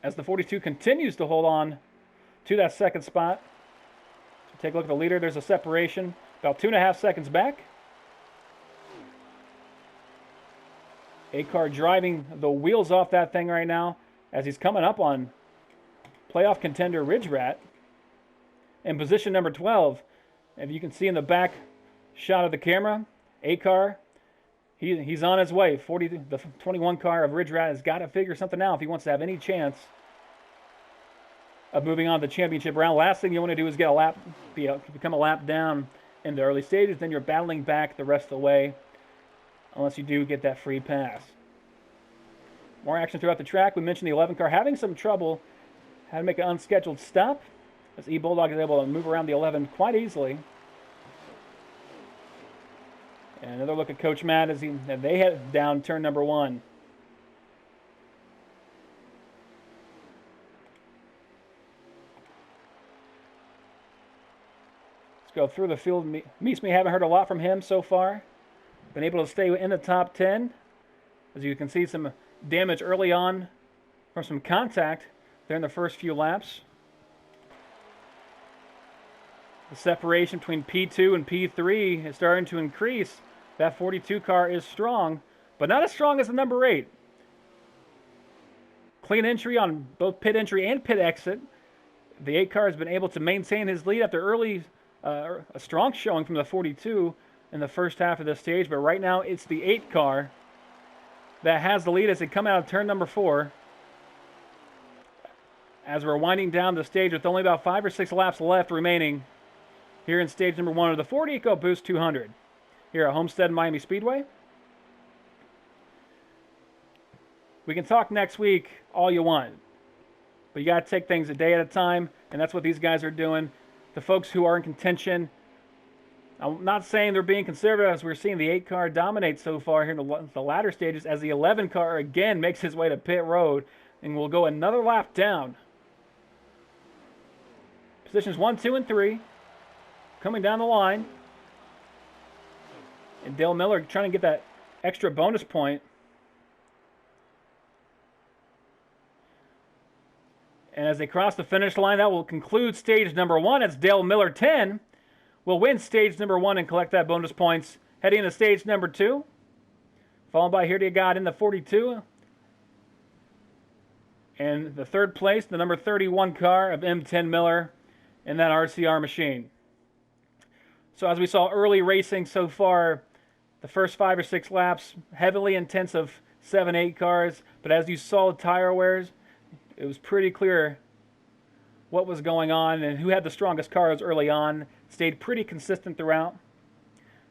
as the 42 continues to hold on to that second spot. So take a look at the leader. There's a separation, about 2.5 seconds back. A-Car driving the wheels off that thing right now as he's coming up on playoff contender Ridge Rat in position number 12. If you can see in the back shot of the camera, A-Car, he's on his way. The 21 car of Ridge Rat has got to figure something out if he wants to have any chance of moving on to the championship round. Last thing you want to do is get become a lap down in the early stages. Then you're battling back the rest of the way, unless you do get that free pass. More action throughout the track. We mentioned the 11 car having some trouble. Had to make an unscheduled stop, as E-Bulldog is able to move around the 11 quite easily. And another look at Coach Matt as they head down turn number 1. Let's go through the field. Meets me, haven't heard a lot from him so far. Been able to stay in the top 10. As you can see, some damage early on from some contact there in the first few laps. The separation between P2 and P3 is starting to increase. That 42 car is strong, but not as strong as the number 8. Clean entry on both pit entry and pit exit. The 8 car has been able to maintain his lead after a strong showing from the 42 in the first half of the stage, but right now it's the 8 car that has the lead as they come out of turn number 4. As we're winding down the stage with only about 5 or 6 laps left remaining here in stage number 1 of the Ford EcoBoost 200 here at Homestead-Miami Speedway. We can talk next week all you want, but you got to take things a day at a time, and that's what these guys are doing. The folks who are in contention, I'm not saying they're being conservative, as we're seeing the 8 car dominate so far here in the latter stages, as the 11 car again makes his way to pit road and will go another lap down. Positions 1, 2, and 3 coming down the line. And Dale Miller trying to get that extra bonus point. And as they cross the finish line, that will conclude stage number 1. It's Dale Miller 10 will win stage number 1 and collect that bonus points. Heading into stage number 2, followed by Here to God in the 42. And the third place, the number 31 car of M10 Miller in that RCR machine. So as we saw early racing so far, the first 5 or 6 laps, heavily intensive 7-8 cars. But as you saw the tire wears, it was pretty clear what was going on and who had the strongest cars early on. Stayed pretty consistent throughout.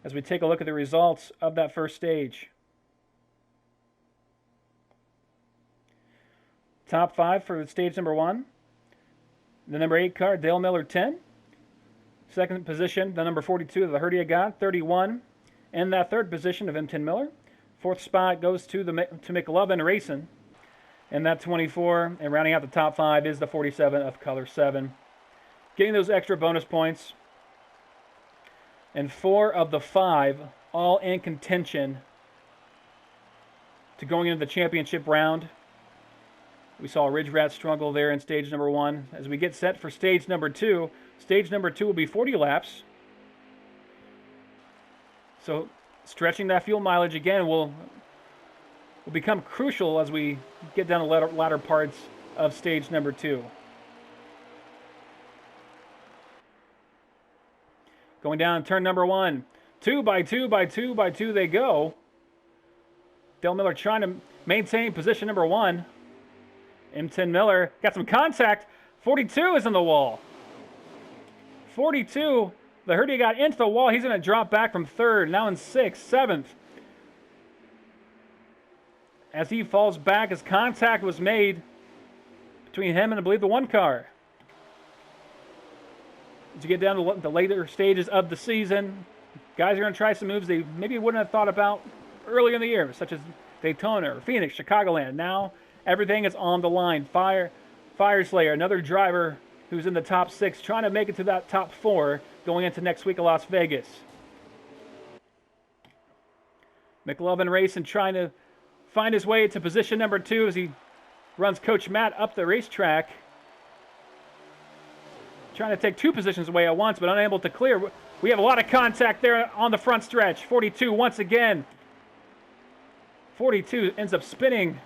As we take a look at the results of that first stage. Top 5 for stage number 1. The number 8 car, Dale Miller 10. Second position, the number 42 of the Herdia God, 31. And that third position of M10 Miller. Fourth spot goes to McLovin Racing. And that 24, and rounding out the top 5 is the 47 of Color 7. Getting those extra bonus points. And 4 of the 5 all in contention to going into the championship round. We saw Ridge Rat struggle there in stage number 1. As we get set for stage number 2, stage number 2 will be 40 laps. So stretching that fuel mileage again will become crucial as we get down the latter parts of stage number 2. Going down turn number 1. 2 by 2 by 2 by 2 they go. Dale Miller trying to maintain position number 1. M10 Miller got some contact. 42 is in the wall. 42, the Herdia got into the wall. He's going to drop back from 3rd, now in 6th, 7th. As he falls back, as contact was made between him and I believe the 1 car. As you get down to the later stages of the season, guys are going to try some moves they maybe wouldn't have thought about earlier in the year, such as Daytona or Phoenix, Chicagoland. Now everything is on the line. Fire Slayer, another driver who's in the top 6, trying to make it to that top 4 going into next week in Las Vegas. McLovin Racing trying to find his way to position number 2 as he runs Coach Matt up the racetrack. Trying to take 2 positions away at once, but unable to clear. We have a lot of contact there on the front stretch. 42 once again. 42 ends up spinning.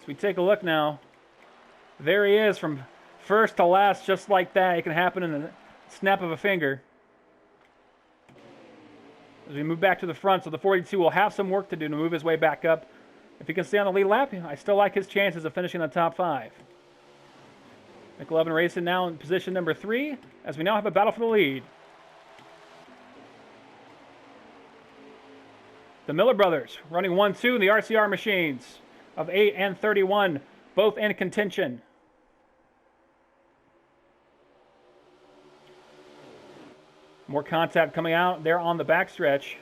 As we take a look now, there he is from first to last, just like that. It can happen in the snap of a finger. As we move back to the front, so the 42 will have some work to do to move his way back up. If he can stay on the lead lap, I still like his chances of finishing in the top 5. McLovin racing now in position number 3, as we now have a battle for the lead. The Miller brothers running 1-2 in the RCR machines of 8 and 31, both in contention. More contact coming out there on the backstretch.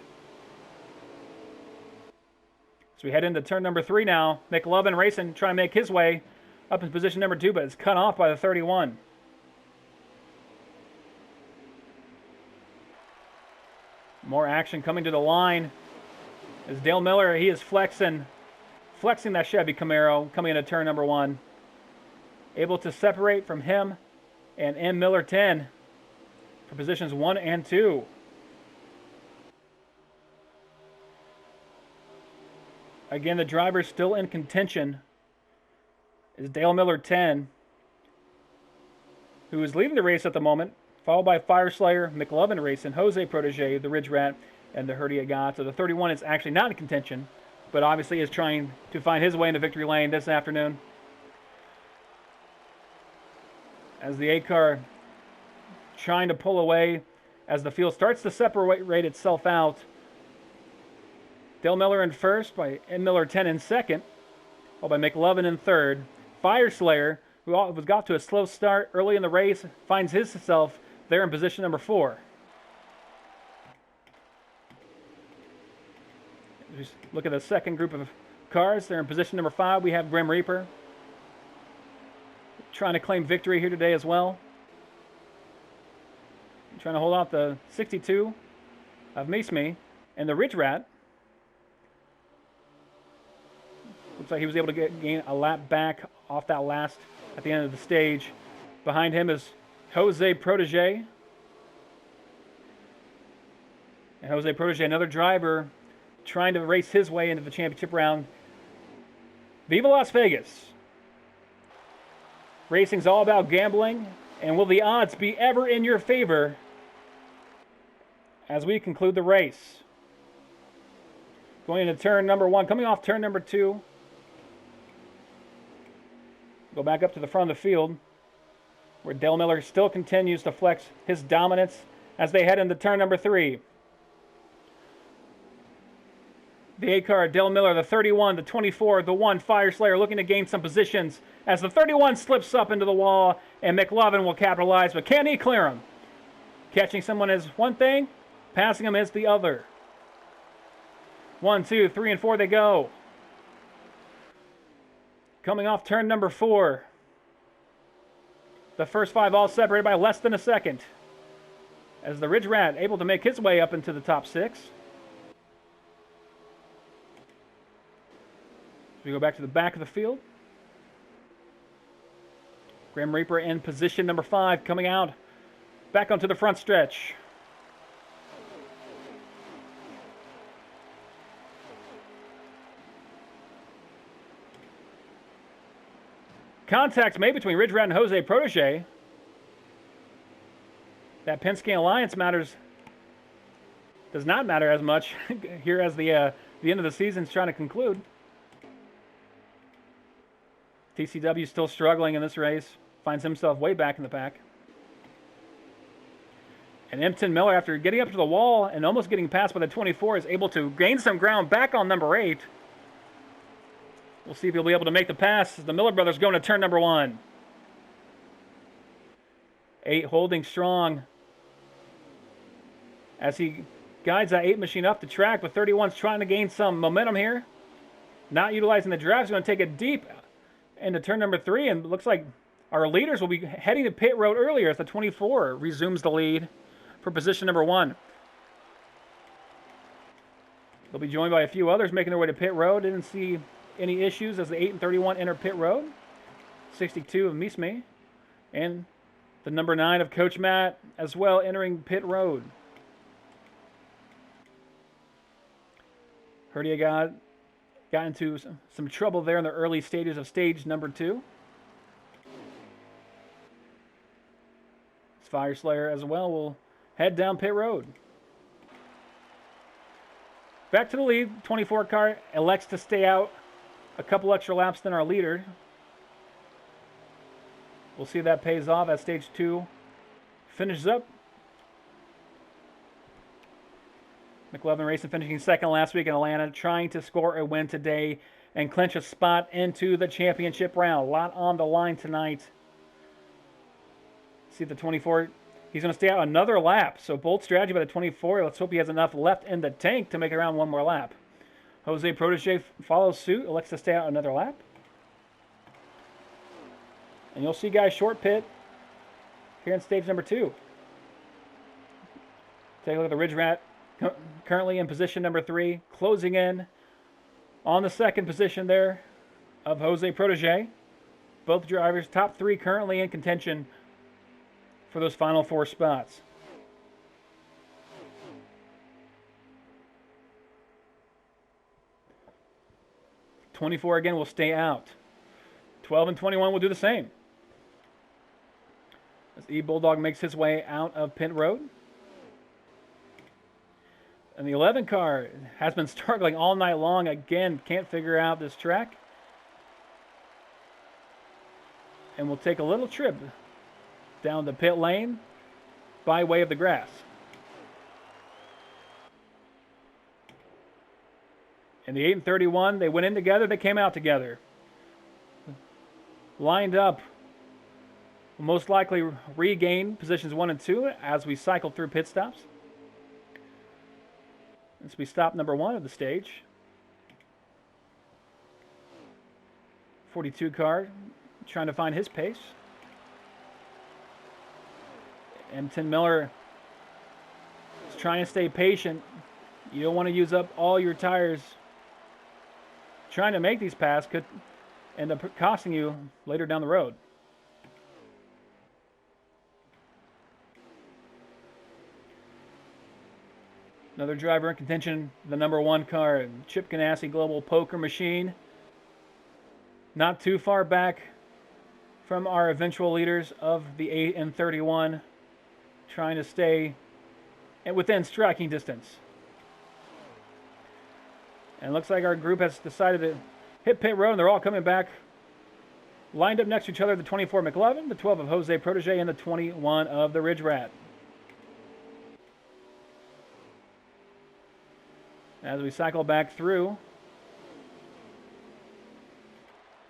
As we head into turn number 3 now, McLovin racing, trying to make his way up in position number 2, but it's cut off by the 31. More action coming to the line. As Dale Miller, he is flexing that Chevy Camaro coming into turn number 1. Able to separate from him and M. Miller 10 for positions 1 and 2. Again, the driver still in contention is Dale Miller 10, who is leading the race at the moment, followed by Fireslayer, McLovin racing, Jose Protege, the Ridge Rat, and the Herdia God. So the 31 is actually not in contention, but obviously is trying to find his way into victory lane this afternoon. As the 8-car trying to pull away as the field starts to separate itself out. Dale Miller in first, by M. Miller 10 in second, followed by McLovin in third. Fireslayer, who got to a slow start early in the race, finds himself there in position number 4. Just look at the second group of cars. They're in position number 5. We have Grim Reaper trying to claim victory here today as well. Trying to hold out the 62 of Me and the Ridge Rat. Looks like he was able to gain a lap back off that last at the end of the stage. Behind him is Jose Protege. And Jose Protege, another driver, trying to race his way into the championship round. Viva Las Vegas. Racing's all about gambling. And will the odds be ever in your favor as we conclude the race? Going into turn number 1, coming off turn number 2. Go back up to the front of the field, where Dale Miller still continues to flex his dominance as they head into turn number 3. The 8-car, Dale Miller, the 31, the 24, the 1, Fireslayer looking to gain some positions as the 31 slips up into the wall, and McLovin will capitalize, but can he clear him? Catching someone is one thing, passing him is the other. 1, 2, 3, and 4 they go. Coming off turn number 4. The first 5 all separated by less than a second, as the Ridge Rat able to make his way up into the top 6. We go back to the back of the field. Grim Reaper in position number 5, coming out back onto the front stretch. Contact made between Ridge Rat and Jose Protege. That Penske Alliance does not matter as much here as the end of the season is trying to conclude. TCW still struggling in this race. Finds himself way back in the pack. And M10 Miller, after getting up to the wall and almost getting passed by the 24, is able to gain some ground back on number 8. We'll see if he'll be able to make the pass as the Miller brothers go into turn number 1. 8 holding strong as he guides that 8 machine up the track, but 31's trying to gain some momentum here. Not utilizing the drive, he's going to take it deep into turn number 3, and looks like our leaders will be heading to pit road earlier as the 24 resumes the lead for position number 1. They'll be joined by a few others making their way to pit road. Didn't see any issues as the 8 and 31 enter pit road. 62 of Misme. And the number 9 of Coach Matt as well entering pit road. Herdia got into some trouble there in the early stages of stage number 2. Fire Slayer as well will head down pit road. Back to the lead, 24 car elects to stay out a couple extra laps than our leader. We'll see if that pays off as stage 2 finishes up. McLovin Racing finishing second last week in Atlanta, trying to score a win today and clinch a spot into the championship round. A lot on the line tonight. See the 24, he's going to stay out another lap. So bold strategy by the 24. Let's hope he has enough left in the tank to make it around one more lap. Jose Protege follows suit, elects to stay out another lap. And you'll see guys short pit here in stage number 2. Take a look at the Ridge Rat, currently in position number 3, closing in on the second position there of Jose Protege. Both drivers, top 3 currently in contention for those final 4 spots. '24 again will stay out. 12 and 21 will do the same. As E-Bulldog makes his way out of pit road. And the 11 car has been struggling all night long. Again, can't figure out this track. And we'll take a little trip down the pit lane by way of the grass. And the 8 and 31, they went in together, they came out together. Lined up, will most likely regain positions 1 and 2 as we cycle through pit stops. This will be stop number 1 of the stage. 42 car trying to find his pace. And Tim Miller is trying to stay patient. You don't want to use up all your tires. Trying to make these passes could end up costing you later down the road. Another driver in contention, the number 1 car, Chip Ganassi Global Poker Machine. Not too far back from our eventual leaders of the 8 and 31. Trying to stay within striking distance. And it looks like our group has decided to hit pit road, and they're all coming back. Lined up next to each other, the 24 McLovin, the 12 of Jose Protege, and the 21 of the Ridge Rat. As we cycle back through, looks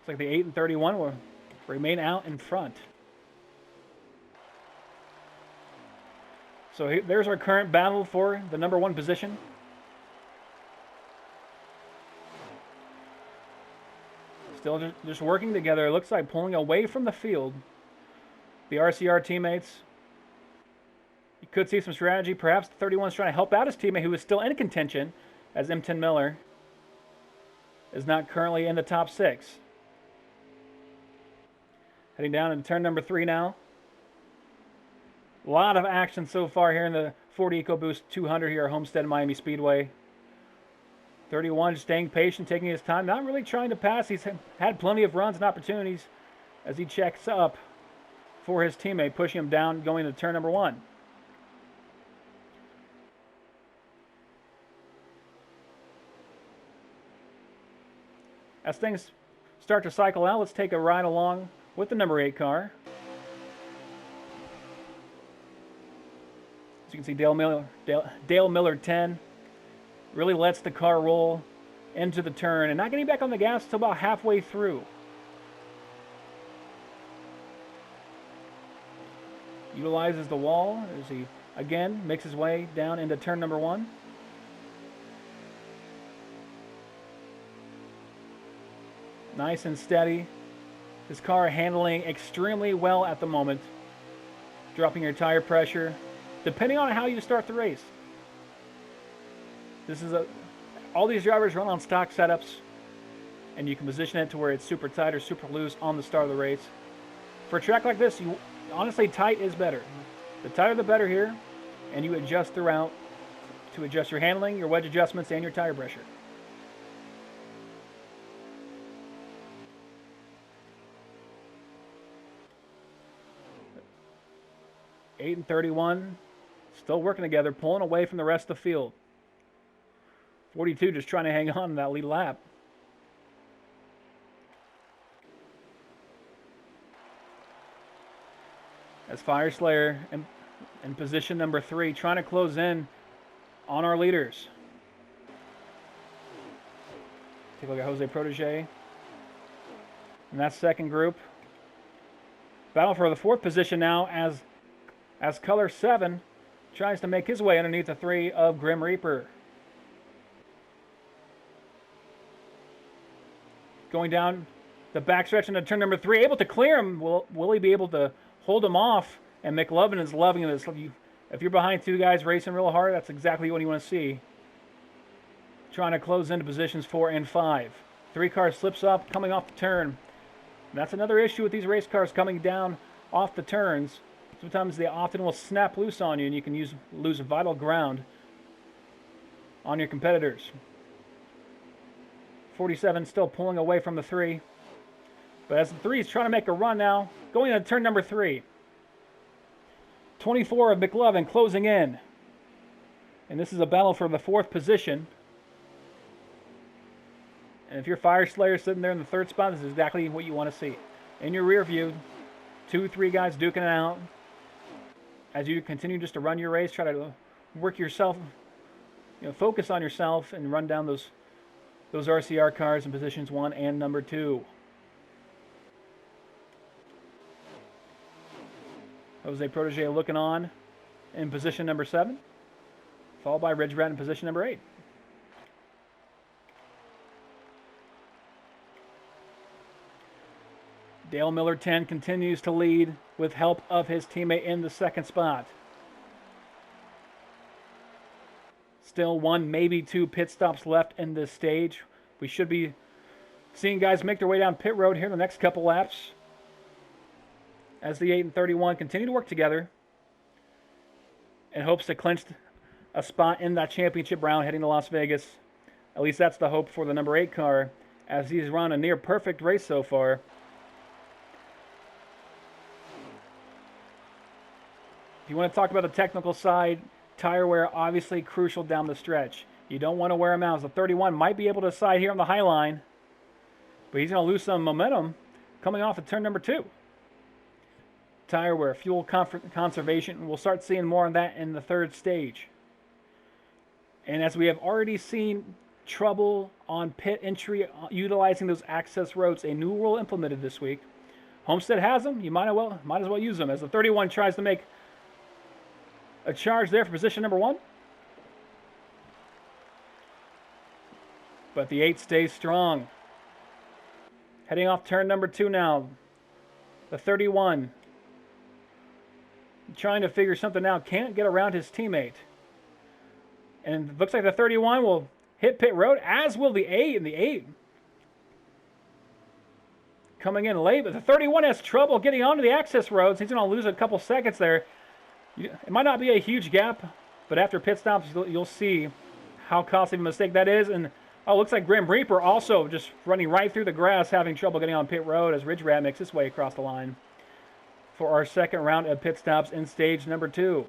like the 8 and 31 will remain out in front. So there's our current battle for the number 1 position. Still just working together. It looks like pulling away from the field. The RCR teammates. You could see some strategy. Perhaps the 31 is trying to help out his teammate who is still in contention, as M10 Miller is not currently in the top 6. Heading down into turn number 3 now. A lot of action so far here in the Ford EcoBoost 200 here at Homestead-Miami Speedway. 31 staying patient, taking his time, not really trying to pass. He's had plenty of runs and opportunities as he checks up for his teammate, pushing him down, going to turn number 1. As things start to cycle out, let's take a ride along with the number 8 car. As you can see, Dale Miller 10 really lets the car roll into the turn and not getting back on the gas until about halfway through. Utilizes the wall as he again makes his way down into turn number 1. Nice and steady. His car handling extremely well at the moment. Dropping your tire pressure, depending on how you start the race. This is all these drivers run on stock setups. and you can position it to where it's super tight or super loose on the start of the race. For a track like this, honestly, tight is better. The tighter the better here, and you adjust throughout to adjust your handling, your wedge adjustments, and your tire pressure. Eight and 31, still working together, pulling away from the rest of the field. 42 just trying to hang on to that lead lap. As Fire Slayer in position number 3, trying to close in on our leaders. Take a look at Jose Protege. In that second group. Battle for the 4th position now as Color 7 tries to make his way underneath the 3 of Grim Reaper. Going down the backstretch into turn number 3, able to clear him. Will he be able to hold him off? And McLovin is loving this. If you're behind 2 guys racing real hard, that's exactly what you want to see. Trying to close into positions 4 and 5. 3 car slips up, coming off the turn. That's another issue with these race cars coming down off the turns. Sometimes they often will snap loose on you, and you can lose vital ground on your competitors. 47 still pulling away from the 3. But as the 3 is trying to make a run now, going into turn number 3. 24 of McLovin closing in. And this is a battle for the 4th position. And if you're Fire Slayer sitting there in the 3rd spot, this is exactly what you want to see. In your rear view, 2, 3 guys duking it out. As you continue just to run your race, try to work yourself, focus on yourself and run down those RCR cars in positions 1 and number 2. Jose Protege looking on in position number 7, followed by Ridge Rat in position number 8. Dale Miller 10 continues to lead with help of his teammate in the 2nd spot. Still 1, maybe 2 pit stops left in this stage. We should be seeing guys make their way down pit road here in the next couple laps. As the 8 and 31 continue to work together in hopes to clinch a spot in that championship round heading to Las Vegas. At least that's the hope for the number 8 car, as he's run a near perfect race so far. If you want to talk about the technical side, tire wear obviously crucial down the stretch. You don't want to wear them out. The 31 might be able to side here on the high line, but he's going to lose some momentum coming off of turn number 2. Tire wear, fuel conservation, we'll start seeing more on that in the 3rd stage. And as we have already seen trouble on pit entry utilizing those access roads, a new rule implemented this week. Homestead has them, you might as well use them, as the 31 tries to make a charge there for position number 1. But the 8 stays strong. Heading off turn number 2 now. The 31 trying to figure something out, can't get around his teammate. And it looks like the 31 will hit pit road, as will the 8, and the 8 coming in late. But the 31 has trouble getting onto the access roads. He's going to lose a couple seconds there. It might not be a huge gap, but after pit stops, you'll see how costly of a mistake that is. And it looks like Grim Reaper also just running right through the grass, having trouble getting on pit road as Ridge Rat makes his way across the line for our 2nd round of pit stops in stage number 2.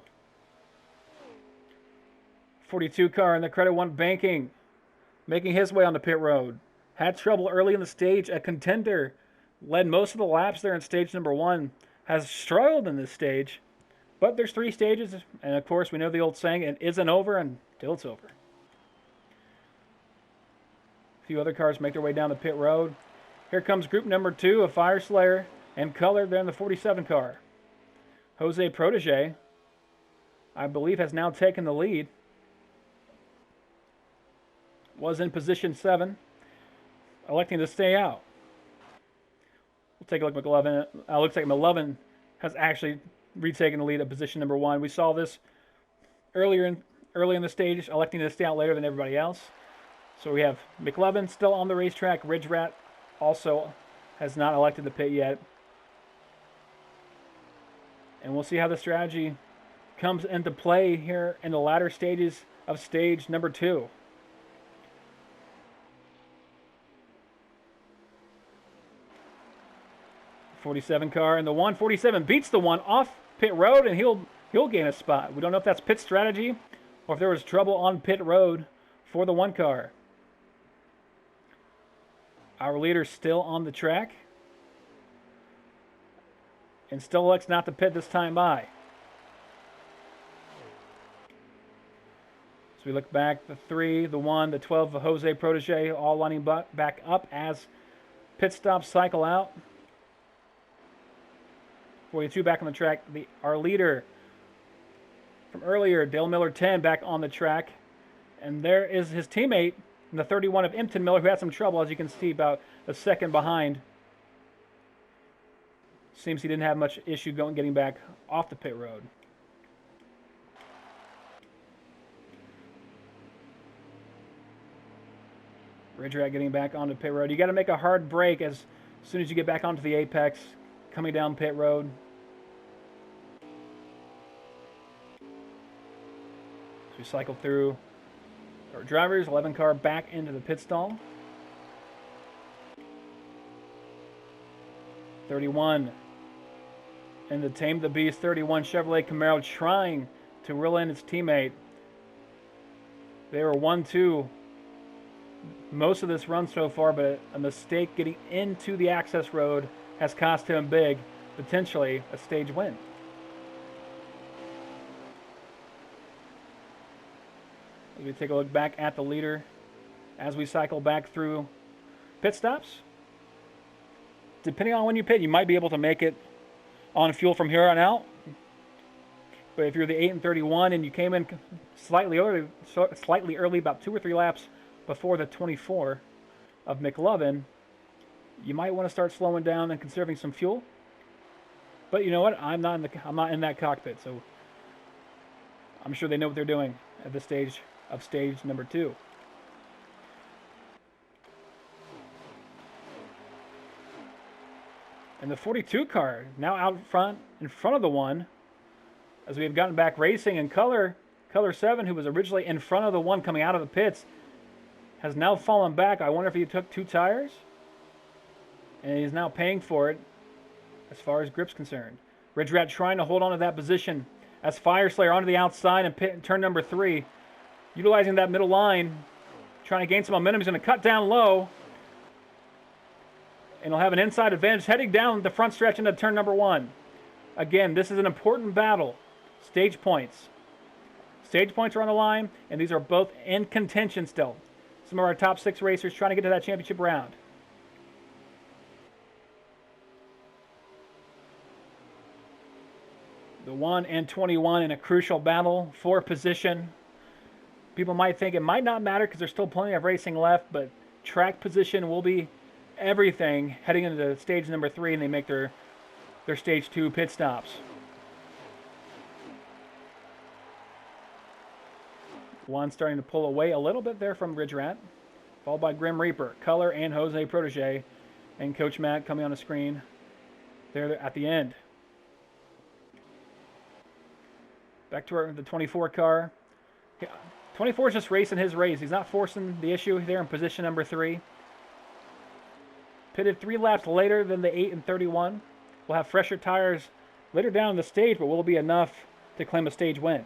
42 car in the Credit 1 banking, making his way on the pit road. Had trouble early in the stage. A contender led most of the laps there in stage number 1. Has struggled in this stage. But there's 3 stages, and of course we know the old saying, it isn't over until it's over. A few other cars make their way down the pit road. Here comes group number 2 of Fire Slayer and Color there in the 47 car. Jose Protege, I believe, has now taken the lead. Was in position 7, electing to stay out. We'll take a look at McLovin. Looks like McLovin has actually retaken the lead at position number 1. We saw this early in the stage, electing to stay out later than everybody else. So we have McLovin still on the racetrack. Ridge Rat also has not elected the pit yet. And we'll see how the strategy comes into play here in the latter stages of stage number 2. '47 car, and the 147 beats the one off pit road, and he'll gain a spot. We don't know if that's pit strategy or if there was trouble on pit road for the 1 car. Our leader still on the track, and still elects not to pit this time by. So we look back, the 3, the 1, the 12 of Jose Protege all lining back up as pit stops cycle out. 42 back on the track. Our leader from earlier, Dale Miller 10, back on the track. And there is his teammate, the 31 of Impton Miller, who had some trouble, as you can see, about a second behind. Seems he didn't have much issue getting back off the pit road. Ridge Rat getting back onto pit road. You got to make a hard break as soon as you get back onto the apex, coming down pit road. So we cycle through our drivers, 11 car back into the pit stall. 31 and the Tame the Beast 31 Chevrolet Camaro trying to reel in its teammate. They were 1-2 most of this run so far, but a mistake getting into the access road has cost him big, potentially a stage win. As we take a look back at the leader as we cycle back through pit stops. Depending on when you pit, you might be able to make it on fuel from here on out. But if you're the 8 and 31 and you came in slightly early, about 2 or 3 laps before the 24 of McLovin, you might want to start slowing down and conserving some fuel. But you know what? I'm not in that cockpit, so I'm sure they know what they're doing at this stage of stage number 2. And the 42 car now out front, in front of the 1, as we have gotten back racing, and Color 7, who was originally in front of the 1 coming out of the pits, has now fallen back. I wonder if he took 2 tires, and he's now paying for it as far as grip's concerned. Ridge Rat trying to hold on to that position as Fire Slayer onto the outside and pit in turn number 3, utilizing that middle line, trying to gain some momentum. He's going to cut down low, and he'll have an inside advantage heading down the front stretch into turn number 1. Again, this is an important battle. Stage points. Stage points are on the line, and these are both in contention still. Some of our top 6 racers trying to get to that championship round. The 1 and 21 in a crucial battle for position. People might think it might not matter because there's still plenty of racing left, but track position will be everything heading into stage number 3, and they make their stage 2 pit stops. One starting to pull away a little bit there from Ridge Rat, followed by Grim Reaper, Color, and Jose Protege, and Coach Matt coming on the screen there at the end. Back to the 24 car. 24 is just racing his race. He's not forcing the issue there in position number 3. Pitted 3 laps later than the 8 and 31. We'll have fresher tires later down the stage, but will be enough to claim a stage win.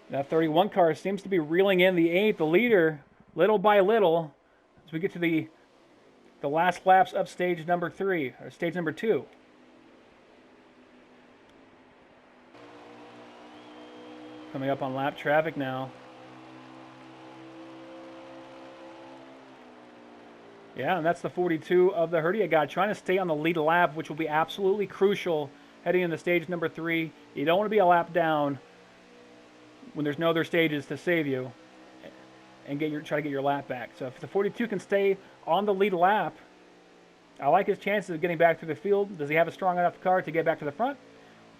That 31 car seems to be reeling in the 8, the leader, little by little, as we get to the last laps of stage number 3, or stage number 2. Coming up on lap traffic now. Yeah, and that's the 42 of the Herdia guy trying to stay on the lead lap, which will be absolutely crucial heading into stage number 3. You don't want to be a lap down when there's no other stages to save you and try to get your lap back. So if the 42 can stay on the lead lap, I like his chances of getting back through the field. Does he have a strong enough car to get back to the front?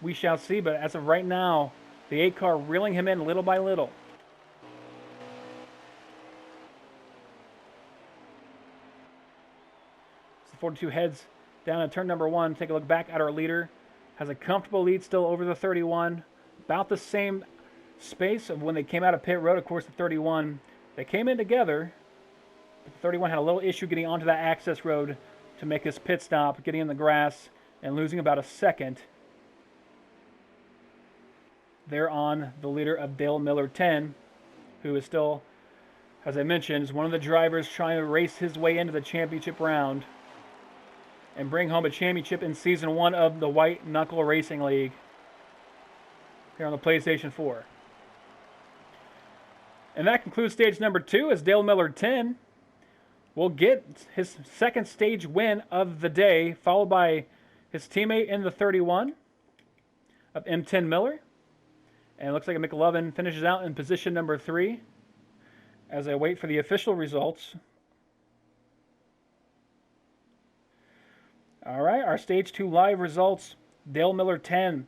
We shall see, but as of right now, the 8 car reeling him in little by little. So 42 heads down at turn number 1. Take a look back at our leader. Has a comfortable lead still over the 31. About the same space of when they came out of pit road. Of course, the 31, they came in together. But the 31 had a little issue getting onto that access road to make his pit stop, getting in the grass and losing about a second. They're on the leader of Dale Miller 10, who is still, as I mentioned, is one of the drivers trying to race his way into the championship round and bring home a championship in Season 1 of the White Knuckle Racing League here on the PlayStation 4. And that concludes stage number 2 as Dale Miller 10 will get his second stage win of the day, followed by his teammate in the 31 of M10 Miller. And it looks like McLovin finishes out in position number 3 as I wait for the official results. All right, our stage 2 live results. Dale Miller 10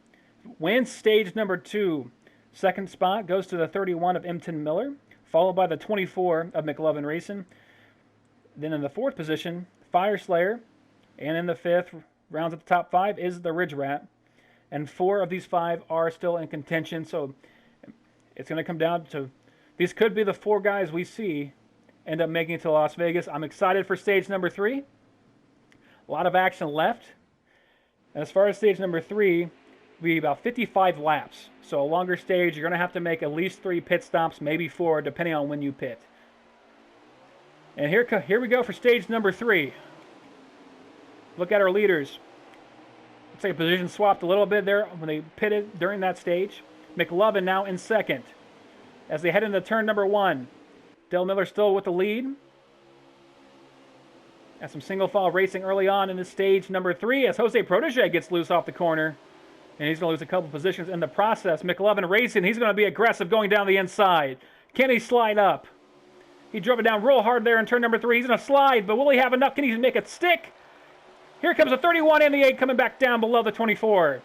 wins stage number 2. Second spot goes to the 31 of M10 Miller, followed by the 24 of McLovin Racing. Then in the 4th position, Fire Slayer. And in the 5th, rounds at the top 5, is the Ridge Rat. And 4 of these 5 are still in contention, so it's going to come down to, these could be the 4 guys we see end up making it to Las Vegas. I'm excited for stage number 3. A lot of action left. And as far as stage number 3, it'll be about 55 laps. So a longer stage, you're going to have to make at least 3 pit stops, maybe 4, depending on when you pit. And here we go for stage number 3. Look at our leaders. Looks like a position swapped a little bit there when they pitted during that stage. McLovin now in second as they head into turn number 1. Dale Miller still with the lead. Has some single file racing early on in this stage number 3 as Jose Protege gets loose off the corner. And he's going to lose a couple positions in the process. McLovin racing. He's going to be aggressive going down the inside. Can he slide up? He drove it down real hard there in turn number 3. He's going to slide, but will he have enough? Can he make it stick? Here comes the 31 and the 8 coming back down below the 24.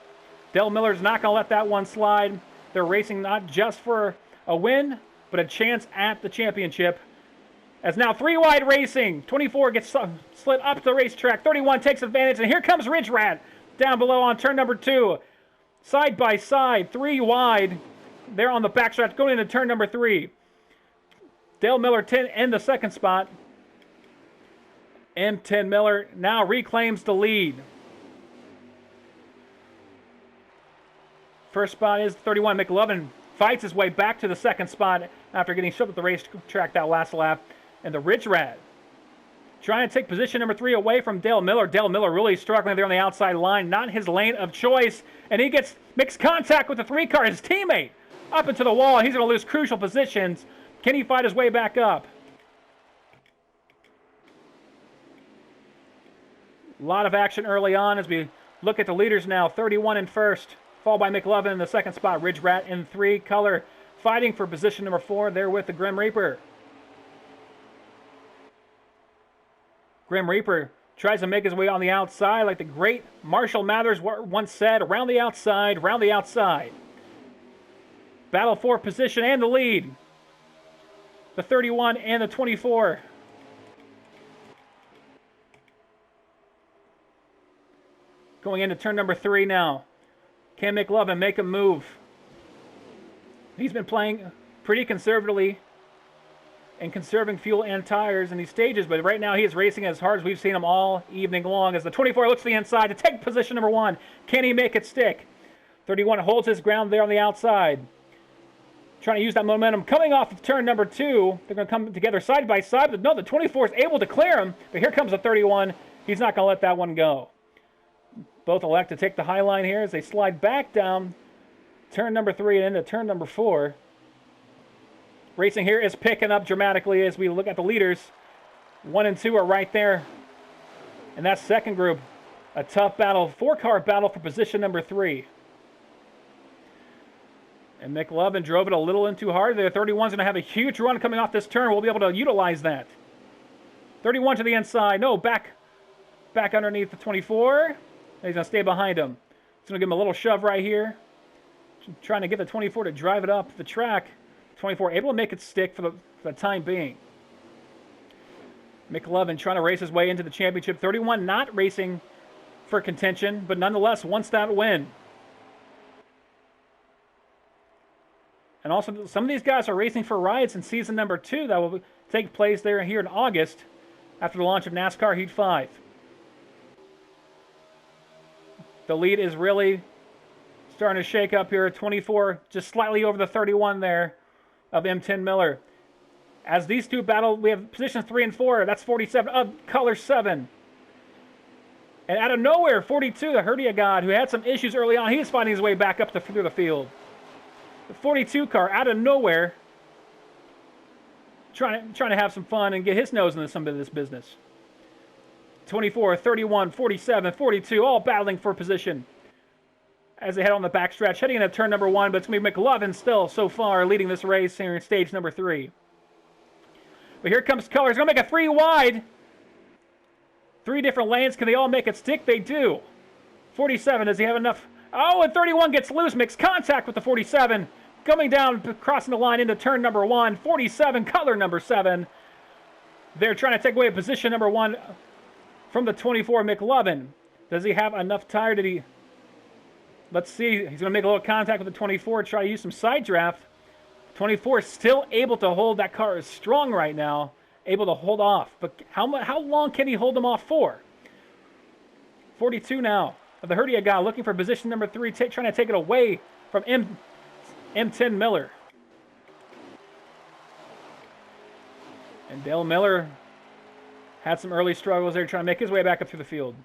Dale Miller's not going to let that one slide. They're racing not just for a win, but a chance at the championship. As now 3 wide racing. 24 gets slid up the racetrack. 31 takes advantage, and here comes Ridge Rat down below on turn number 2. Side by side, 3 wide. They're on the backstretch going into turn number 3. Dale Miller 10 in the second spot. M10 Miller now reclaims the lead. First spot is 31. McLovin fights his way back to the second spot after getting shoved at the racetrack that last lap. And the Ridge Rat trying to take position number 3 away from Dale Miller. Dale Miller really struggling there on the outside line. Not his lane of choice. And he makes contact with the 3 car. His teammate up into the wall. He's going to lose crucial positions. Can he fight his way back up? A lot of action early on as we look at the leaders now. 31 in first, followed by McLovin in the second spot. Ridge Rat in 3. Color fighting for position number 4 there with the Grim Reaper. Grim Reaper tries to make his way on the outside like the great Marshall Mathers once said, around the outside, round the outside. Battle for position and the lead. The 31 and the 24. Going into turn number 3 now. Can McLovin make a move? He's been playing pretty conservatively and conserving fuel and tires in these stages, but right now he is racing as hard as we've seen him all evening long as the 24 looks to the inside to take position number 1. Can he make it stick? 31 holds his ground there on the outside. Trying to use that momentum coming off of turn number 2. They're going to come together side by side, but no, the 24 is able to clear him, but here comes the 31. He's not going to let that one go. Both elect to take the high line here as they slide back down turn number 3 and into turn number 4. Racing here is picking up dramatically as we look at the leaders. 1 and 2 are right there. And that second group, a tough battle, 4-car battle for position number 3. And McLovin drove it a little in too hard. The 31's going to have a huge run coming off this turn. We'll be able to utilize that. 31 to the inside. No, back back underneath the 24. And he's going to stay behind him. He's going to give him a little shove right here. Trying to get the 24 to drive it up the track. 24 able to make it stick for the time being. McLovin trying to race his way into the championship. 31 not racing for contention, but nonetheless wants that win. And also, some of these guys are racing for rides in season number 2 that will take place there here in August after the launch of NASCAR Heat 5. The lead is really starting to shake up here. 24 just slightly over the 31 there of M10 Miller. As these two battle, we have positions 3 and 4. That's 47 of color 7. And out of nowhere, 42, the Herdia God, who had some issues early on, he's finding his way back up through the field. The 42 car, out of nowhere, trying to have some fun and get his nose into some of this business. 24, 31, 47, 42, all battling for position as they head on the backstretch, heading into turn number 1, but it's going to be McLovin still so far leading this race here in stage number 3. But here comes Color. He's going to make a 3 wide. 3 different lanes. Can they all make it stick? They do. 47, does he have enough? Oh, and 31 gets loose, makes contact with the 47. Coming down, crossing the line into turn number 1. 47, Color number 7. They're trying to take away position number 1 from the 24, McLovin. Does he have enough tire? Did he? Let's see. He's going to make a little contact with the 24, try to use some side draft. 24 is still able to hold. That car is strong right now, able to hold off. But how long can he hold them off for? 42 now of the Herdia guy looking for position number 3, trying to take it away from M10 Miller. And Dale Miller had some early struggles there trying to make his way back up through the field.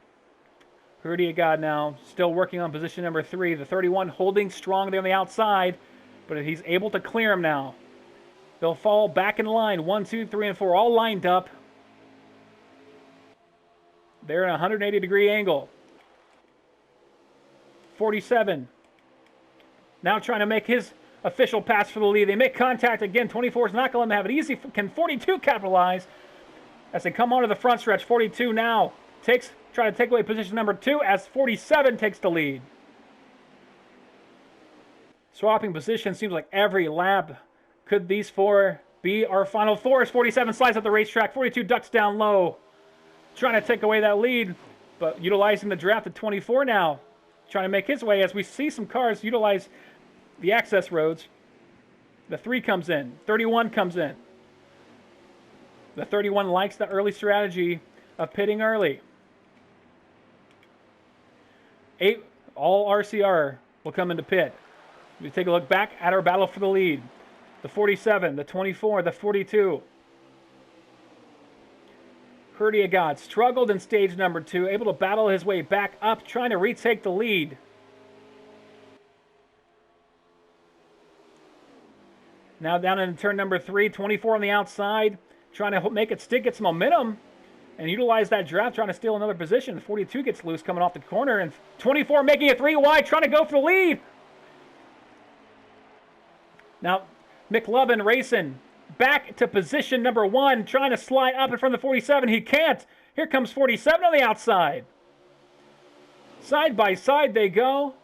Herdia God now still working on position number 3. The 31 holding strong there on the outside, but he's able to clear him now. They'll fall back in line. 1, 2, 3, and 4 all lined up. They're in a 180-degree angle. 47 now trying to make his official pass for the lead. They make contact again. 24 is not going to let them have it easy. Can 42 capitalize as they come onto the front stretch? 42 now trying to take away position number 2 as 47 takes the lead. Swapping position seems like every lap. Could these 4 be our final 4 as 47 slides up the racetrack? 42 ducks down low, trying to take away that lead, but utilizing the draft at 24 now, trying to make his way as we see some cars utilize the access roads. The 3 comes in. 31 comes in. The 31 likes the early strategy of pitting early. 8, all RCR will come into pit. We take a look back at our battle for the lead. The 47, the 24, the 42. Herdia God struggled in stage number 2, able to battle his way back up, trying to retake the lead. Now down in turn number 3, 24 on the outside, trying to make it stick, get some momentum, and utilize that draft, trying to steal another position. 42 gets loose coming off the corner, and 24 making it 3 wide, trying to go for the lead. Now, McLovin racing back to position number 1, trying to slide up in front of the 47. He can't. Here comes 47 on the outside. Side by side they go.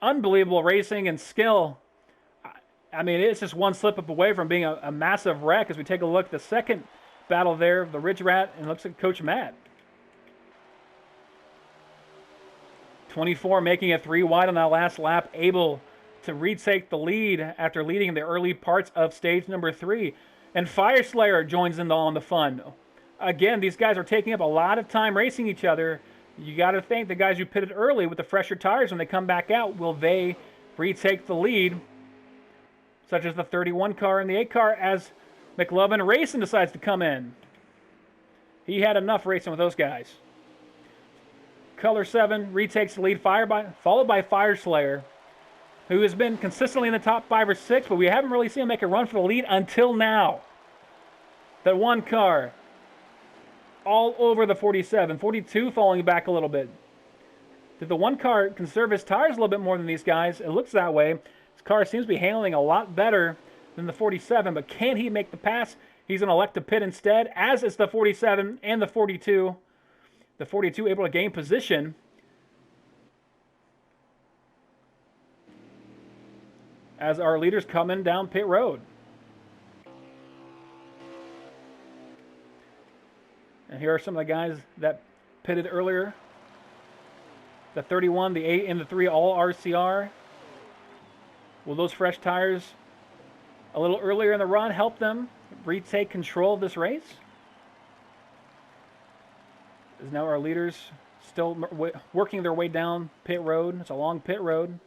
Unbelievable racing and skill. I mean, it's just one slip up away from being a massive wreck as we take a look at the second battle there, the Ridge Rat, and looks like Coach Matt. 24 making it 3 wide on that last lap, able to retake the lead after leading in the early parts of stage number 3. And Fire Slayer joins in on the fun. Again, these guys are taking up a lot of time racing each other. You got to think the guys who pitted early with the fresher tires, when they come back out, will they retake the lead? Such as the 31 car and the 8 car, as McLovin Racing decides to come in. He had enough racing with those guys. Color 7 retakes the lead, followed by Fire Slayer, who has been consistently in the top 5 or 6, but we haven't really seen him make a run for the lead until now. That 1 car, all over the 47. 42 falling back a little bit. Did the 1 car conserve his tires a little bit more than these guys? It looks that way. His car seems to be handling a lot better than the 47, but can he make the pass? He's going to elect to pit instead, as is the 47 and the 42. The 42 able to gain position. As our leaders coming down pit road. And here are some of the guys that pitted earlier. The 31, the 8, and the 3 all RCR. Will those fresh tires a little earlier in the run help them retake control of this race? As now our leaders still working their way down pit road. It's a long pit road.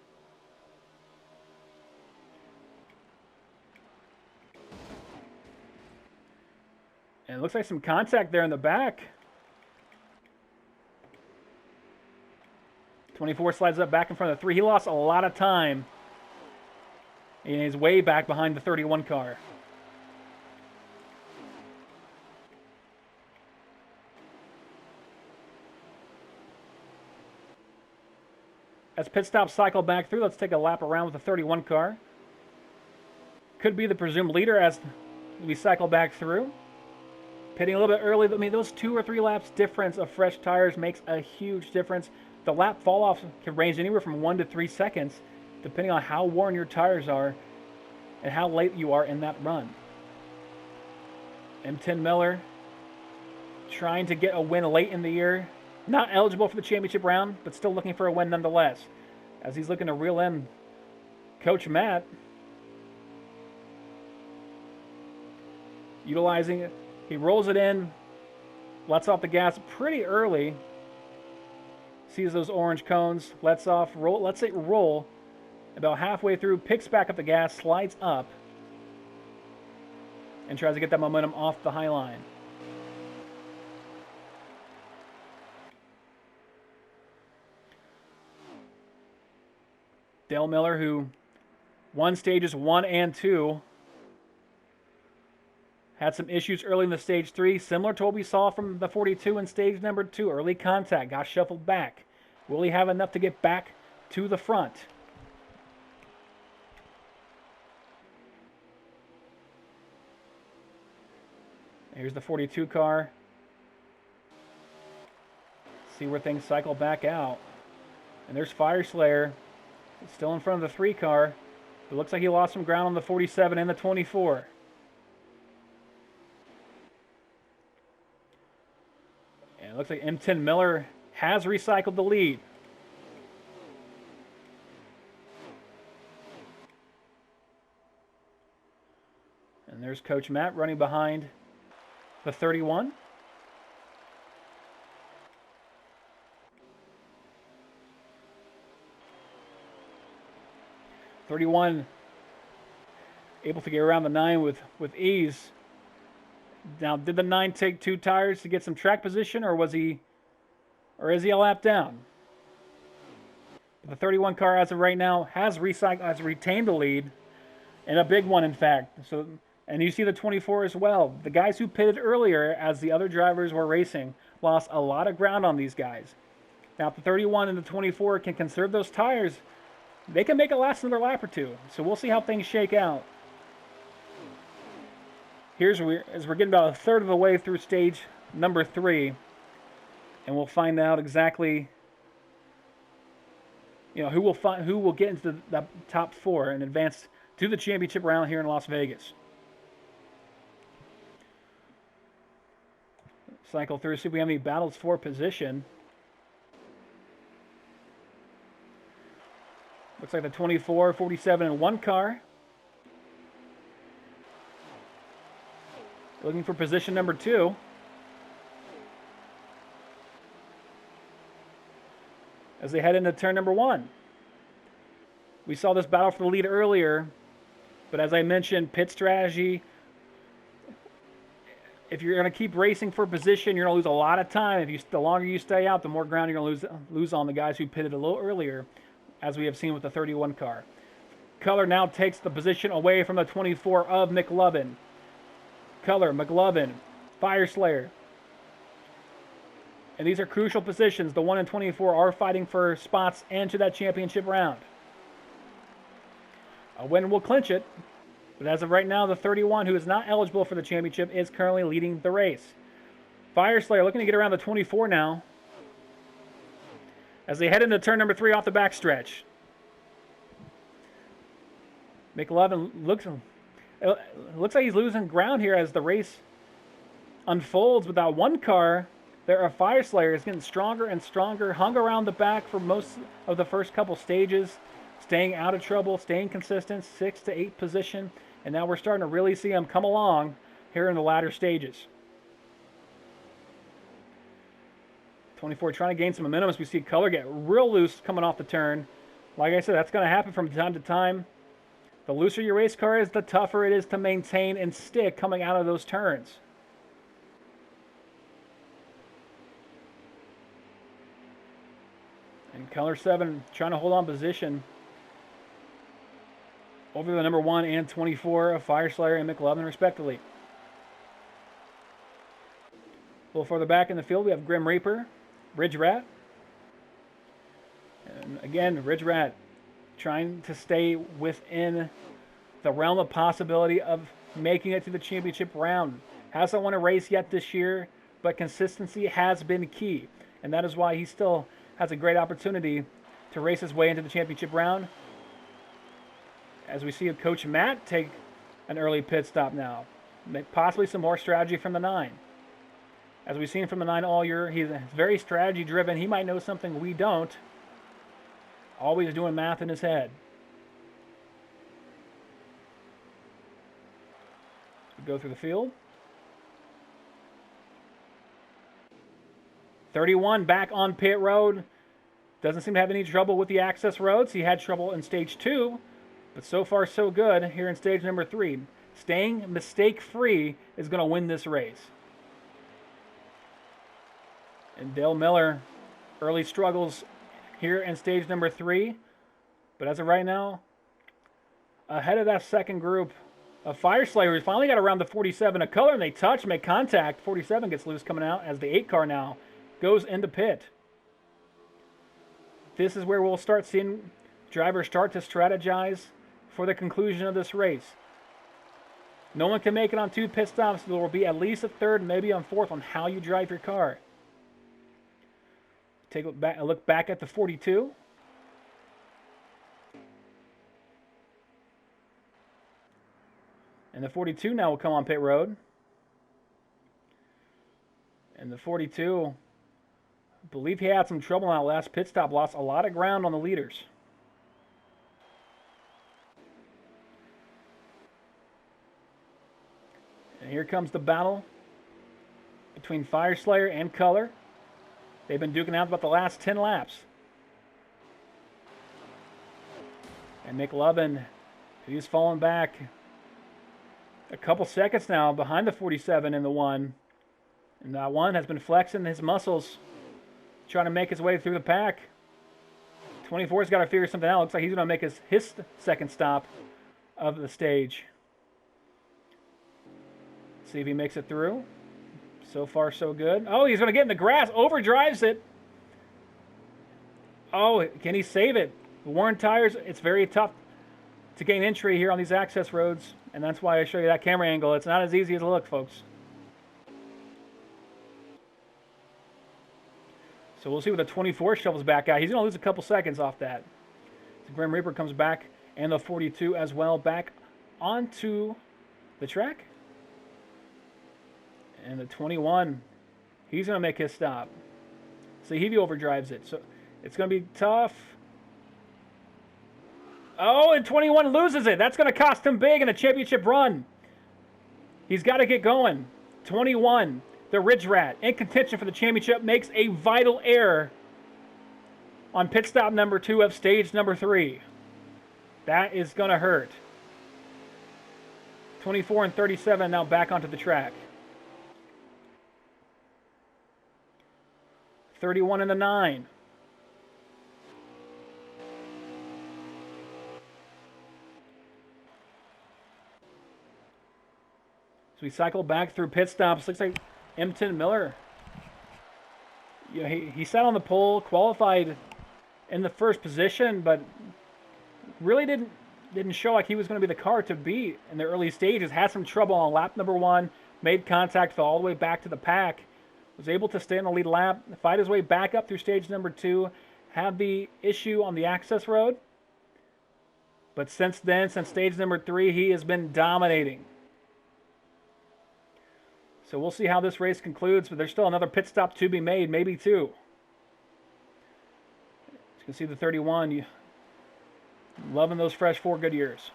And it looks like some contact there in the back. 24 slides up back in front of the 3. He lost a lot of time. And he's way back behind the 31 car. As pit stops cycle back through, let's take a lap around with the 31 car. Could be the presumed leader as we cycle back through. Pitting a little bit early, but I mean, those 2 or 3 laps difference of fresh tires makes a huge difference. The lap fall-off can range anywhere from 1 to 3 seconds, depending on how worn your tires are and how late you are in that run. M10 Miller trying to get a win late in the year. Not eligible for the championship round, but still looking for a win nonetheless. As he's looking to reel in Coach Matt. Utilizing it. He rolls it in. Lets off the gas pretty early. Sees those orange cones. Lets it roll. About halfway through, picks back up the gas, slides up. And tries to get that momentum off the high line. Dale Miller, who won stages 1 and 2, had some issues early in the stage 3, similar to what we saw from the 42 in stage number 2. Early contact, got shuffled back. Will he have enough to get back to the front? Here's the 42 car. See where things cycle back out. And there's Fire Slayer. Still in front of the 3 car. It looks like he lost some ground on the 47 and the 24. And it looks like M10 Miller has recycled the lead. And there's Coach Matt running behind the 31. Able to get around the 9 with ease. Now, did the 9 take 2 tires to get some track position, or is he a lap down? The 31 car, as of right now, has retained the lead, and a big one, in fact. So, and you see the 24 as well. The guys who pitted earlier, as the other drivers were racing, lost a lot of ground on these guys. Now, if the 31 and the 24 can conserve those tires, they can make it last another lap or 2. So we'll see how things shake out. As we're getting about a third of the way through stage number 3, and we'll find out exactly, who will get into the top 4 and advance to the championship round here in Las Vegas. Cycle through, see if we have any battles for position. Looks like the 24, 47, and 1 car. Looking for position number 2. As they head into turn number 1. We saw this battle for the lead earlier, but as I mentioned, pit strategy. If you're going to keep racing for position, you're going to lose a lot of time. The longer you stay out, the more ground you're going to lose on the guys who pitted a little earlier, as we have seen with the 31 car. Color now takes the position away from the 24 of McLovin. Color, McLovin, Fire Slayer. And these are crucial positions. The 1 and 24 are fighting for spots into that championship round. A win will clinch it. But as of right now, the 31, who is not eligible for the championship, is currently leading the race. Fire Slayer looking to get around the 24 now, as they head into turn number 3 off the backstretch. McLovin looks like he's losing ground here as the race unfolds. With that one car, there are Fire Slayers getting stronger and stronger, hung around the back for most of the first couple stages, staying out of trouble, staying consistent, 6th to 8th position, and now we're starting to really see them come along here in the latter stages. 24 trying to gain some momentum as we see Color get real loose coming off the turn. Like I said, that's going to happen from time to time. The looser your race car is, the tougher it is to maintain and stick coming out of those turns. And Color 7 trying to hold on position over the number 1 and 24 of Fire Slayer and McLovin, respectively. A little further back in the field, we have Grim Reaper, Ridge Rat. And again, Ridge Rat trying to stay within the realm of possibility of making it to the championship round. Hasn't won a race yet this year, but consistency has been key. And that is why he still has a great opportunity to race his way into the championship round. As we see Coach Matt take an early pit stop now. Possibly some more strategy from the 9. As we've seen from the 9 all year, he's very strategy driven. He might know something we don't. Always doing math in his head. We go through the field. 31 back on pit road. Doesn't seem to have any trouble with the access roads. He had trouble in stage 2, but so far so good here in stage number 3. Staying mistake-free is going to win this race. And Dale Miller, early struggles here in stage number 3. But as of right now, ahead of that second group of Fire Slayers, finally got around the 47 of Color, and they touch, make contact. 47 gets loose coming out as the 8 car now goes into pit. This is where we'll start seeing drivers start to strategize for the conclusion of this race. No one can make it on 2 pit stops. There will be at least a third, maybe on 4th, on how you drive your car. Take a look back at the 42. And the 42 now will come on pit road. And the 42, I believe he had some trouble on that last pit stop. Lost a lot of ground on the leaders. And here comes the battle between Fire Slayer and Color. They've been duking out about the last 10 laps. And McLovin, he's fallen back a couple seconds now behind the 47 in the 1. And that 1 has been flexing his muscles, trying to make his way through the pack. 24's got to figure something out. Looks like he's going to make his second stop of the stage. See if he makes it through. So far, so good. Oh, he's going to get in the grass. Overdrives it. Oh, can he save it? The worn tires, it's very tough to gain entry here on these access roads. And that's why I show you that camera angle. It's not as easy as it looks, folks. So we'll see what the 24 shovels back out. He's going to lose a couple seconds off that. So Grim Reaper comes back, and the 42 as well, back onto the track. And the 21, he's going to make his stop. See, he overdrives it. So it's going to be tough. Oh, and 21 loses it. That's going to cost him big in a championship run. He's got to get going. 21, the Ridge Rat, in contention for the championship, makes a vital error on pit stop number 2 of stage number 3. That is going to hurt. 24 and 37 now back onto the track. 31 and the 9. So we cycle back through pit stops. Looks like Emton Miller, you know, he sat on the pole, qualified in the first position, but really didn't didn't show like he was going to be the car to beat in the early stages. Had some trouble on lap number 1, made contact, fell all the way back to the pack. Was able to stay on the lead lap, fight his way back up through stage number 2, had the issue on the access road. But since then, since stage number 3, he has been dominating. So we'll see how this race concludes, but there's still another pit stop to be made, maybe 2. As you can see the 31, loving those fresh 4 Goodyears. So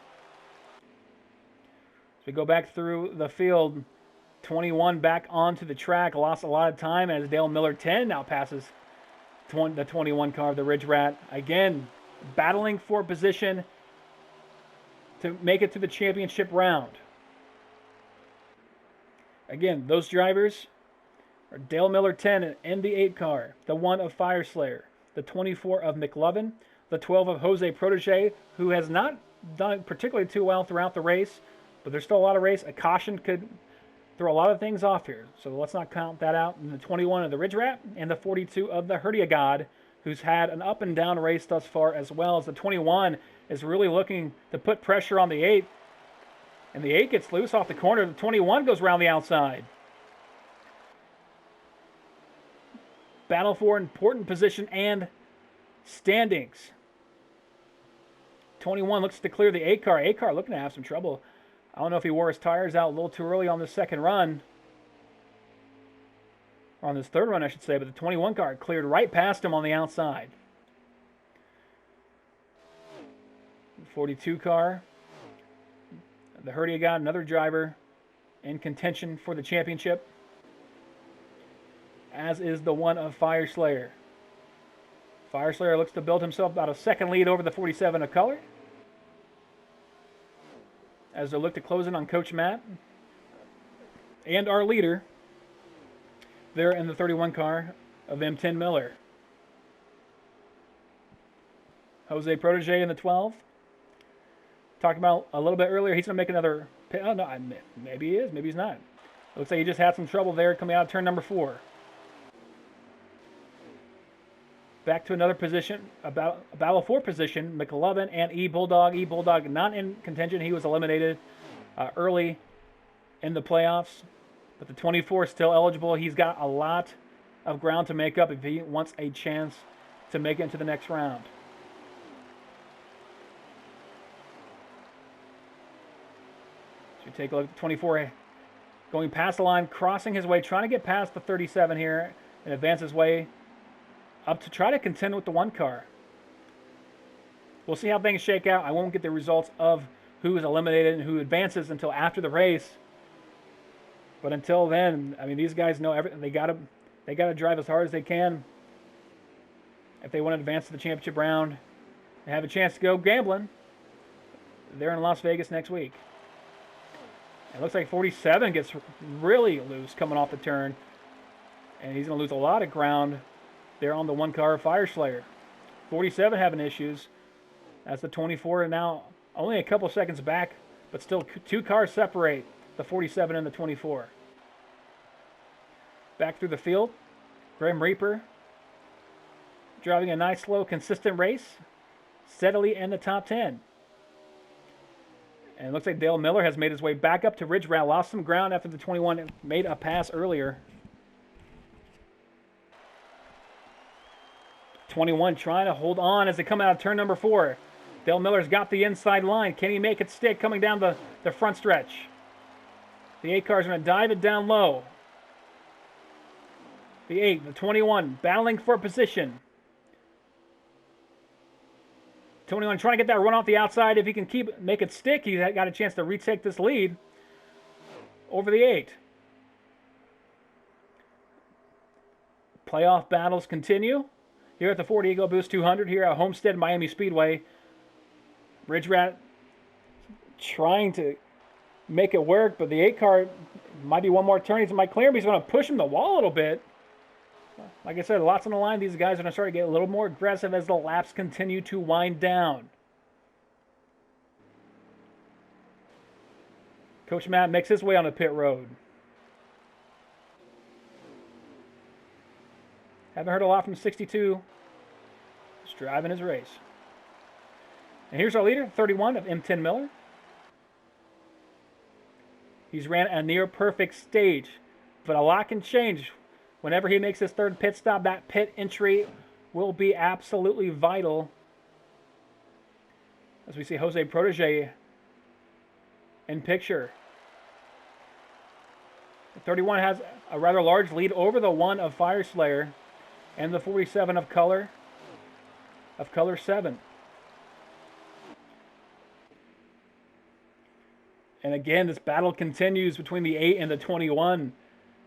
we go back through the field, 21 back onto the track, lost a lot of time as Dale Miller 10 now passes the 21 car of the Ridge Rat. Again, battling for position to make it to the championship round. Again, those drivers are Dale Miller 10 in the 8 car, the 1 of Fireslayer, the 24 of McLovin, the 12 of Jose Protege, who has not done particularly too well throughout the race, but there's still a lot of race. A caution could throw a lot of things off here, so let's not count that out. And the 21 of the Ridge Rat and the 42 of the Herdia God, who's had an up and down race thus far, as well as the 21 is really looking to put pressure on the 8. And the 8 gets loose off the corner. The 21 goes around the outside. Battle for important position and standings. 21 looks to clear the 8 car. 8 car looking to have some trouble. I don't know if he wore his tires out a little too early on this second run. Or on this third run, I should say. But the 21 car cleared right past him on the outside. The 42 car. The Herdia got another driver in contention for the championship, as is the 1 of Fireslayer. Fireslayer looks to build himself about a second lead over the 47 of Color, as they look to close in on Coach Matt and our leader there in the 31 car of M10 Miller. Jose Protege in the 12. Talked about a little bit earlier, he's going to make another pit. Oh, no, maybe he is, maybe he's not. Looks like he just had some trouble there coming out of turn number 4. Back to another position, a battle for position, McLovin and E Bulldog. E Bulldog not in contention, he was eliminated early in the playoffs. But the 24 is still eligible. He's got a lot of ground to make up if he wants a chance to make it into the next round. So you take a look at the 24 going past the line, crossing his way, trying to get past the 37 here and advance his way up to try to contend with the 1 car. We'll see how things shake out. I won't get the results of who is eliminated and who advances until after the race. But until then, I mean, these guys know everything. They gotta drive as hard as they can if they want to advance to the championship round and have a chance to go gambling. They're in Las Vegas next week. It looks like 47 gets really loose coming off the turn, and he's going to lose a lot of ground there on the 1 car of Fireslayer. 47 having issues. That's the 24 now only a couple seconds back, but still 2 cars separate the 47 and the 24. Back through the field, Grim Reaper driving a nice, slow, consistent race, steadily in the top 10. And it looks like Dale Miller has made his way back up to Ridge Rat. Lost some ground after the 21 made a pass earlier. 21 trying to hold on as they come out of turn number 4. Dale Miller's got the inside line. Can he make it stick coming down the front stretch? The 8 car's going to dive it down low. The 8, the 21, battling for position. 21 trying to get that run off the outside. If he can make it stick, he's got a chance to retake this lead over the 8. Playoff battles continue here at the Ford Eagle Boost 200 here at Homestead-Miami Speedway. Ridge Rat trying to make it work, but the 8 car might be one more turn. He might clear him. He's going to push him the wall a little bit. Like I said, lots on the line. These guys are going to start to get a little more aggressive as the laps continue to wind down. Coach Matt makes his way on the pit road. Haven't heard a lot from 62. Just driving his race. And here's our leader, 31 of M10 Miller. He's ran a near perfect stage, but a lot can change. Whenever he makes his third pit stop, that pit entry will be absolutely vital. As we see Jose Protege in picture. The 31 has a rather large lead over the 1 of Fire Slayer and the 47 of Color 7. And again, this battle continues between the 8 and the 21.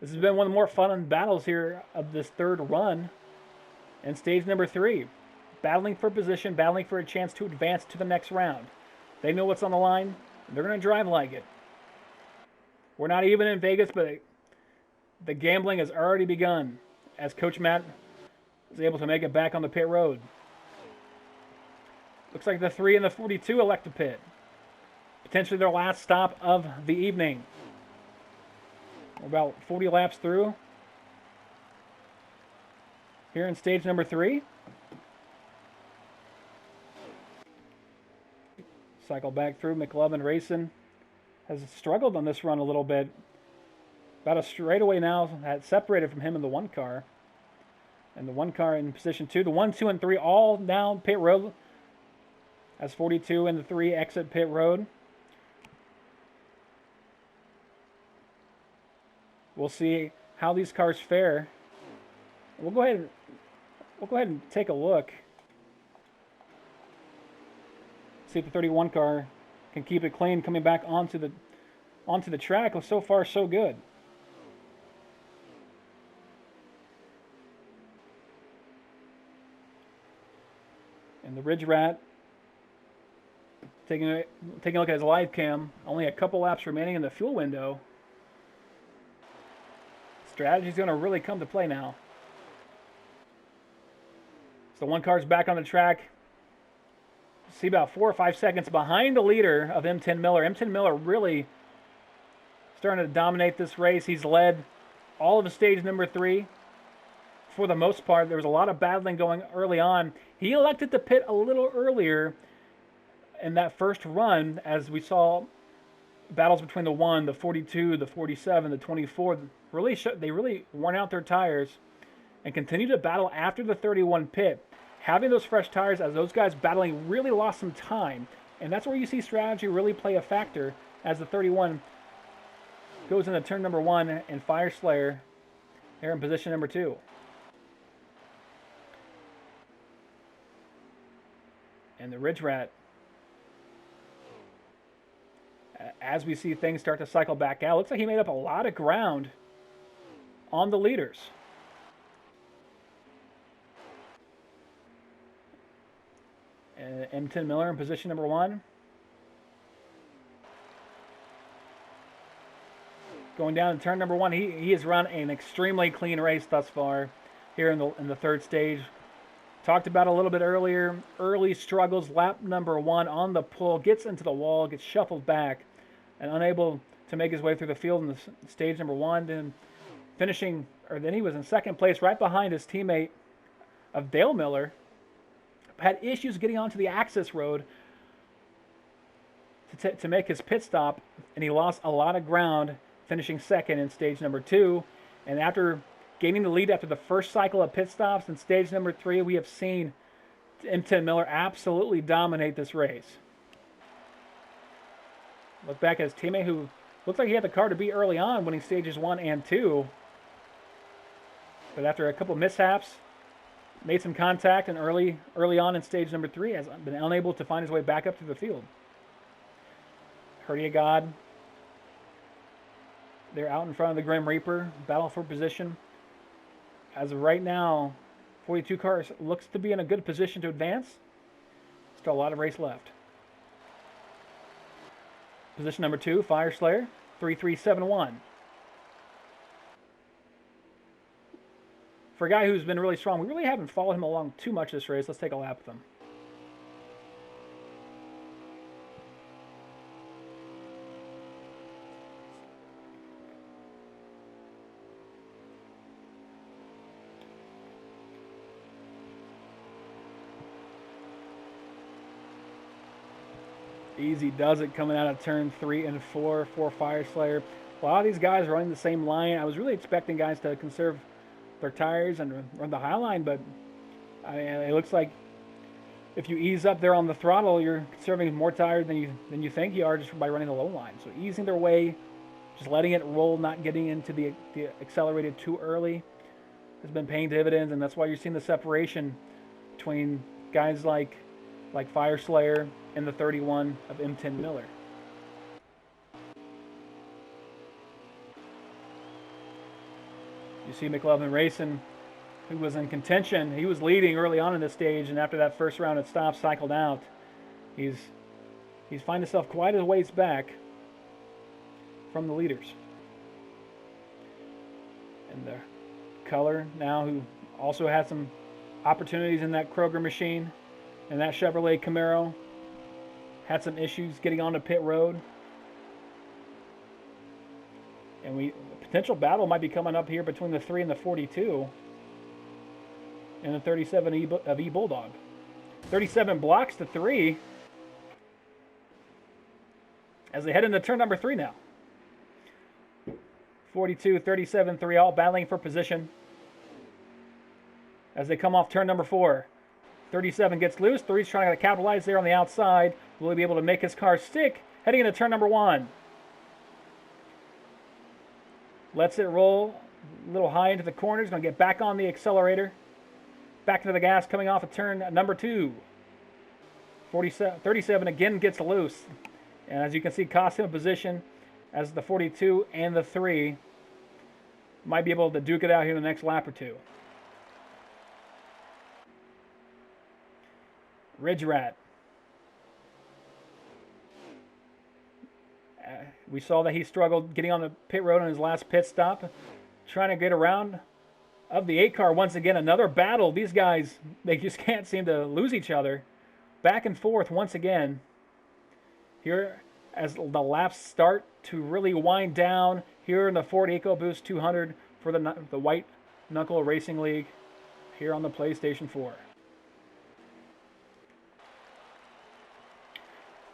This has been one of the more fun battles here of this third run. And stage number 3, battling for position, battling for a chance to advance to the next round. They know what's on the line. They're going to drive like it. We're not even in Vegas, but the gambling has already begun as Coach Matt is able to make it back on the pit road. Looks like the 3 and the 42 elect to pit. Potentially their last stop of the evening. We're about 40 laps through. Here in stage number 3. Cycle back through. McLovin Racing has struggled on this run a little bit. About a straightaway now had separated from him in the 1 car. And the 1 car in position 2. The 1, 2, and 3 all down pit road. As 42 and the 3 exit pit road. We'll see how these cars fare. We'll go ahead and take a look. See if the 31 car can keep it clean coming back onto the track. Well, so far so good. And the Ridge Rat taking a look at his live cam. Only a couple laps remaining in the fuel window. Strategy's going to really come to play now. So 1 car's back on the track. See about 4 or 5 seconds behind the leader of M10 Miller. M10 Miller really starting to dominate this race. He's led all of stage number 3 for the most part. There was a lot of battling going early on. He elected to pit a little earlier in that first run as we saw battles between the 1, the 42, the 47, the 24. They really worn out their tires and continued to battle after the 31 pit. Having those fresh tires as those guys battling really lost some time. And that's where you see strategy really play a factor as the 31 goes into turn number 1 and Fire Slayer here in position number 2. And the Ridge Rat, as we see things start to cycle back out, looks like he made up a lot of ground on the leaders. M10 Miller in position number 1. Going down in turn number 1, he has run an extremely clean race thus far here in the third stage. Talked about a little bit earlier, early struggles, lap number 1 on the pull, gets into the wall, gets shuffled back, and unable to make his way through the field in the stage number 1. Then then he was in second place right behind his teammate of Dale Miller. Had issues getting onto the access road to make his pit stop, and he lost a lot of ground, finishing second in stage number 2. And after gaining the lead after the first cycle of pit stops in stage number 3, we have seen M10 Miller absolutely dominate this race. Look back at his teammate who looked like he had the car to beat early on, winning stages 1 and 2. But after a couple of mishaps, made some contact, and early on in stage number 3 has been unable to find his way back up to the field. Herdia God, they're out in front of the Grim Reaper, battle for position. As of right now, 42 cars looks to be in a good position to advance. Still a lot of race left. Position number 2, Fire Slayer, 3371. For a guy who's been really strong, we really haven't followed him along too much this race. Let's take a lap with him. Easy does it coming out of turn 3 and 4 for Fire Slayer. A lot of these guys are running the same line. I was really expecting guys to conserve their tires and run the high line, but it looks like if you ease up there on the throttle, you're conserving more tires than you think you are just by running the low line. So easing their way, just letting it roll, not getting into the accelerated too early has been paying dividends, and that's why you're seeing the separation between guys like Fire Slayer and the 31 of M10 Miller. You see McLovin racing, who was in contention. He was leading early on in this stage, and after that first round at stops cycled out, he's finding himself quite a ways back from the leaders. And the Color now, who also had some opportunities in that Kroger machine and that Chevrolet Camaro, had some issues getting onto pit road. And a potential battle might be coming up here between the 3 and the 42 and the 37 of E Bulldog. 37 blocks to 3 as they head into turn number 3 now. 42, 37, 3 all battling for position as they come off turn number 4. 37 gets loose. 3's trying to capitalize there on the outside. Will he be able to make his car stick heading into turn number 1? Lets it roll a little high into the corners. Going to get back on the accelerator. Back into the gas coming off of turn number 2. 37 again gets loose. And as you can see, cost him a position as the 42 and the 3 might be able to duke it out here in the next lap or two. Ridge Rat. We saw that he struggled getting on the pit road on his last pit stop, trying to get around of the 8 car once again. Another battle. These guys, they just can't seem to lose each other. Back and forth once again. Here as the laps start to really wind down here in the Ford EcoBoost 200 for the White Knuckle Racing League here on the PlayStation 4.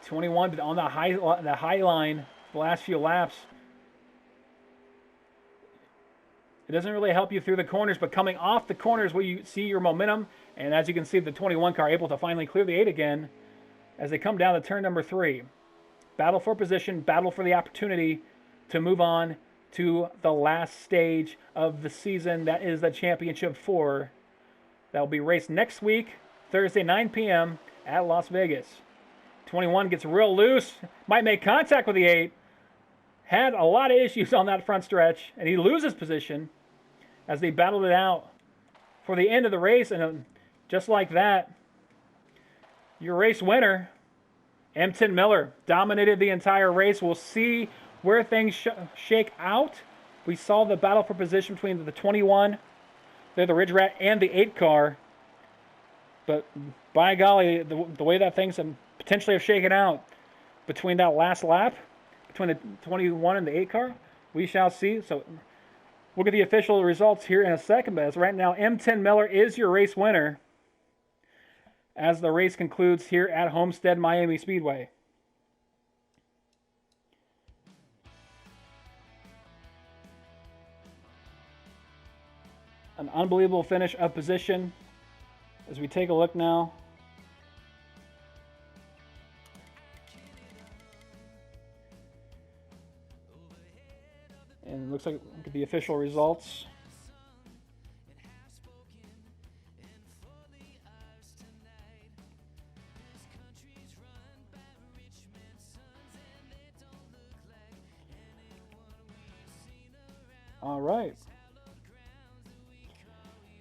21 on the high line the last few laps. It doesn't really help you through the corners, but coming off the corners where you see your momentum, and as you can see, the 21 car able to finally clear the 8 again as they come down to turn number 3. Battle for position, battle for the opportunity to move on to the last stage of the season. That is the Championship 4. That will be raced next week, Thursday, 9 p.m. at Las Vegas. 21 gets real loose, might make contact with the 8. Had a lot of issues on that front stretch, and he loses position as they battled it out for the end of the race. And just like that, your race winner, M10 Miller, dominated the entire race. We'll see where things shake out. We saw the battle for position between the 21, the Ridge Rat, and the 8 car. But by golly, the way that things potentially have shaken out between that last lap, between the 21 and the 8 car, we shall see. So we'll get the official results here in a second. But as right now, M10 Miller is your race winner as the race concludes here at Homestead-Miami Speedway. An unbelievable finish of position as we take a look now. And it looks like look at the official results. All right.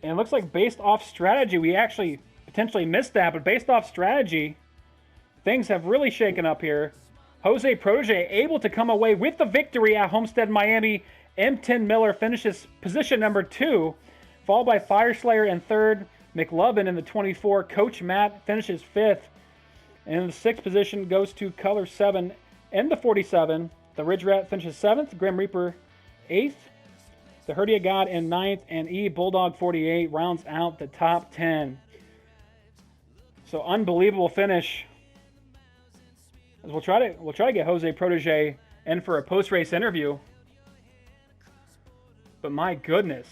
And it looks like based off strategy, we actually potentially missed that, but based off strategy, things have really shaken up here. Jose Protege able to come away with the victory at Homestead-Miami. M10 Miller finishes position number 2, followed by Fire Slayer in 3rd. McLovin in the 24. Coach Matt finishes 5th. And in the 6th position goes to Color 7 and the 47. The Ridge Rat finishes 7th. Grim Reaper 8th. The Herdia God in 9th. And E Bulldog 48 rounds out the top 10. So unbelievable finish We'll try to get Jose Protege in for a post-race interview. But my goodness,